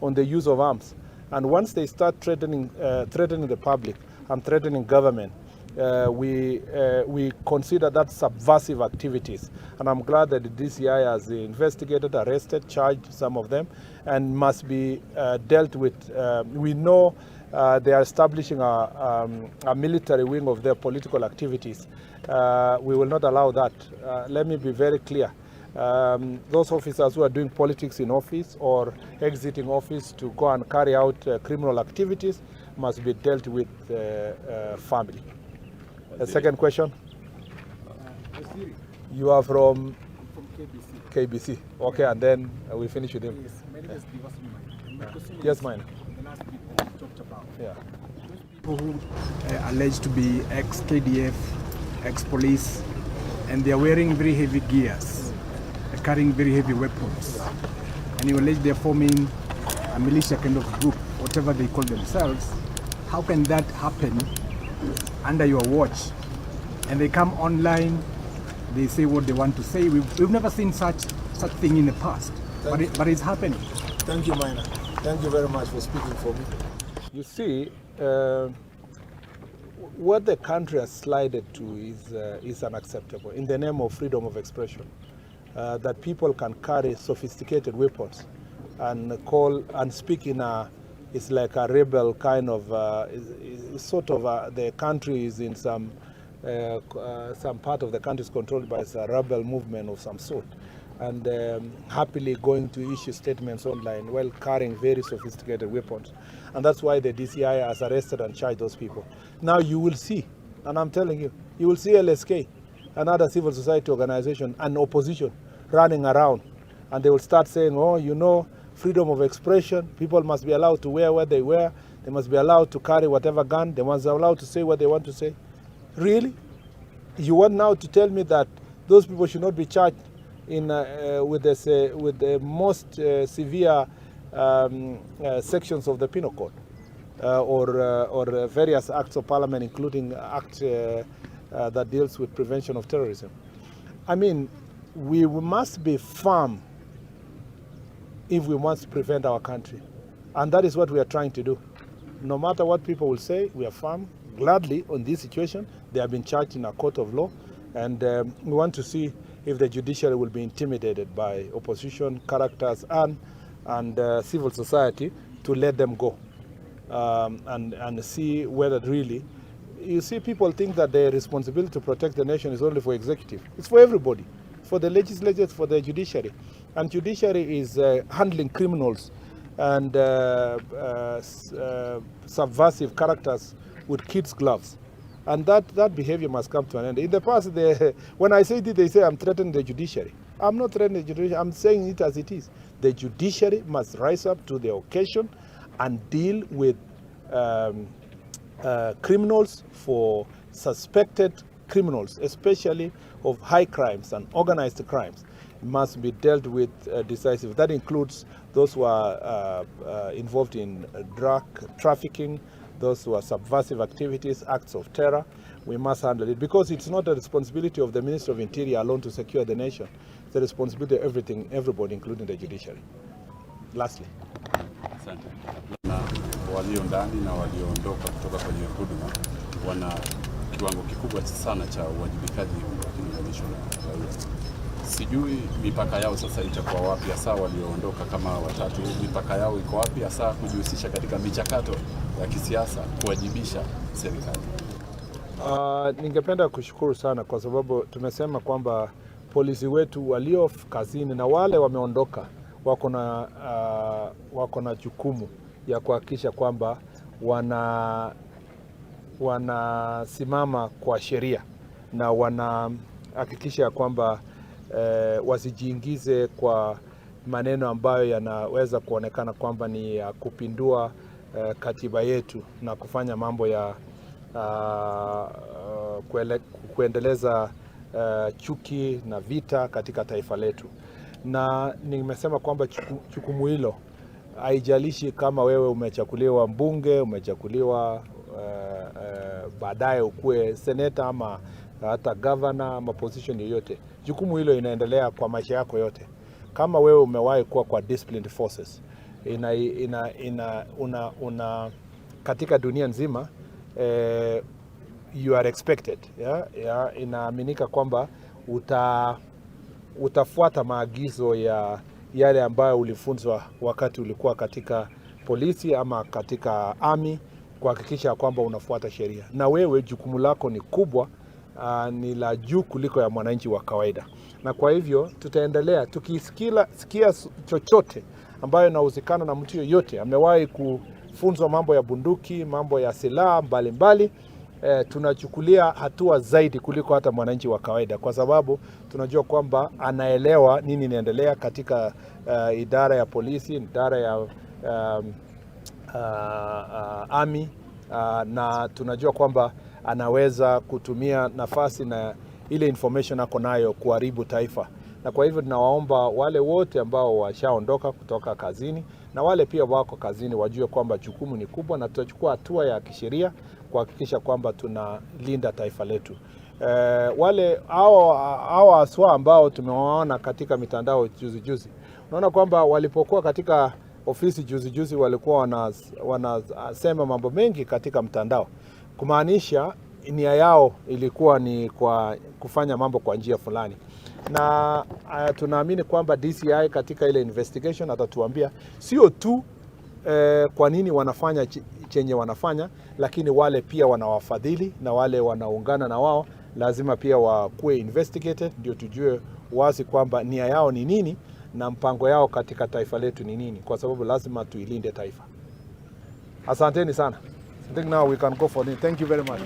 on the use of arms. And once they start threatening the public and threatening government, we consider that subversive activities. And I'm glad that the DCI has investigated, arrested, charged some of them, and must be dealt with. We know they are establishing a military wing of their political activities. We will not allow that. Let me be very clear. Those officers who are doing politics in office or exiting office to go and carry out criminal activities must be dealt with firmly. The second question? You are from KBC. KBC. Okay, and then we finish with him. Yes, my name is Yes, mine. The last people talked about. Yeah. Those people who are alleged to be ex-KDF, ex-police, and they are wearing very heavy gears, carrying very heavy weapons. And you allege they are forming a militia kind of group, whatever they call themselves. How can that happen under your watch? And they come online, they say what they want to say. We've never seen such thing in the past, but it's happening. Thank you, Minor. Thank you very much for speaking for me. You see, what the country has slided to is unacceptable in the name of freedom of expression. That people can carry sophisticated weapons and call and speak in it's like a rebel kind of, the country is in some part of the country is controlled by a rebel movement of some sort, and happily going to issue statements online while carrying very sophisticated weapons. And that's why the DCI has arrested and charged those people. Now you will see, and I'm telling you, you will see LSK, another civil society organization, and opposition running around, and they will start saying, oh, you know, freedom of expression, people must be allowed to wear what they wear, they must be allowed to carry whatever gun, they must be allowed to say what they want to say. Really? You want now to tell me that those people should not be charged with the most severe sections of the Penal Code or various acts of parliament, including act that deals with prevention of terrorism? I mean, we must be firm if we must prevent our country. And that is what we are trying to do. No matter what people will say, we are firm, gladly, on this situation. They have been charged in a court of law. And we want to see if the judiciary will be intimidated by opposition characters and civil society to let them go. And see whether really, you see, people think that the responsibility to protect the nation is only for executive. It's for everybody, for the legislature, for the judiciary. And judiciary is handling criminals and subversive characters with kids' gloves. And that behavior must come to an end. In the past, when I say it, they say I'm threatening the judiciary. I'm not threatening the judiciary, I'm saying it as it is. The judiciary must rise up to the occasion and deal with criminals, for suspected criminals, especially of high crimes and organized crimes, must be dealt with decisively. That includes those who are involved in drug trafficking, those who are subversive activities, acts of terror. We must handle it, because it's not the responsibility of the Minister of Interior alone to secure the nation. It's the responsibility of everybody, including the judiciary. Lastly. Asante. Na walio ndani na walioondoka kutoka kwenye huduma wana kiwango kikubwa sana cha uwajibikaji ukilinganishwa na raia. Sijui mipaka yao sasa itakuwa wapi, hasa walioondoka kama watatu, mipaka yao iko wapi hasa kujihusisha katika michakato ya kisiasa kuwajibisha serikali? Ningependa kushukuru sana, kwa sababu tumesema kwamba polisi wetu walio kazini na wale wameondoka wako na jukumu ya kuhakikisha kwamba wanasimama kwa sheria na wanahakikisha kwamba wasijiingize kwa maneno ambayo yanaweza kuonekana kwamba ni ya kupindua katiba yetu na kufanya mambo ya kuendeleza chuki na vita katika taifa letu. Na nimesema kwamba jukumu hilo haijalishi kama wewe umechakuliwa mbunge, umechakuliwa baadaye ukuwe seneta ama hata governor ama position yoyote. Jukumu hilo inaendelea kwa maisha yako yote. Kama wewe umewahi kuwa kwa disciplined forces, katika dunia nzima you are expected, inaaminika kwamba utafuata maagizo ya yale ambayo ulifunzwa wakati ulikuwa katika polisi ama katika army, kuhakikisha kwamba unafuata sheria. Na wewe jukumu lako ni kubwa, ni la juu kuliko ya mwananchi wa kawaida. Na kwa hivyo tutaendelea sikia chochote ambayo inahusikana na mtu yoyote amewahi kufunzwa mambo ya bunduki, mambo ya silaha mbalimbali, tunachukulia hatua zaidi kuliko hata mwananchi wa kawaida, kwa sababu tunajua kwamba anaelewa nini inaendelea katika idara ya polisi, idara ya army, na tunajua kwamba anaweza kutumia nafasi na ile information ako nayo kuharibu taifa. Na kwa hivyo tunawaomba wale wote ambao washaondoka kutoka kazini na wale pia wako kazini wajue kwamba jukumu ni kubwa, na tutachukua hatua ya kisheria kuhakikisha kwamba tunalinda taifa letu. Wale hao aswa ambao tumewaona katika mitandao juzi, unaona kwamba walipokuwa katika ofisi juzi walikuwa wanasema mambo mengi katika mtandao, kumaanisha nia yao ilikuwa ni kwa kufanya mambo kwa njia fulani. Na tunaamini kwamba DCI katika ile investigation atatuambia sio tu kwa nini wanafanya chenye wanafanya, lakini wale pia wanawafadhili na wale wanaungana na wao lazima pia wakuwe investigated, ndio tujue wazi kwamba nia yao ni nini na mpango yao katika taifa letu ni nini, kwa sababu lazima tuilinde taifa. Asanteni sana. I think now we can go for it. Thank you very much.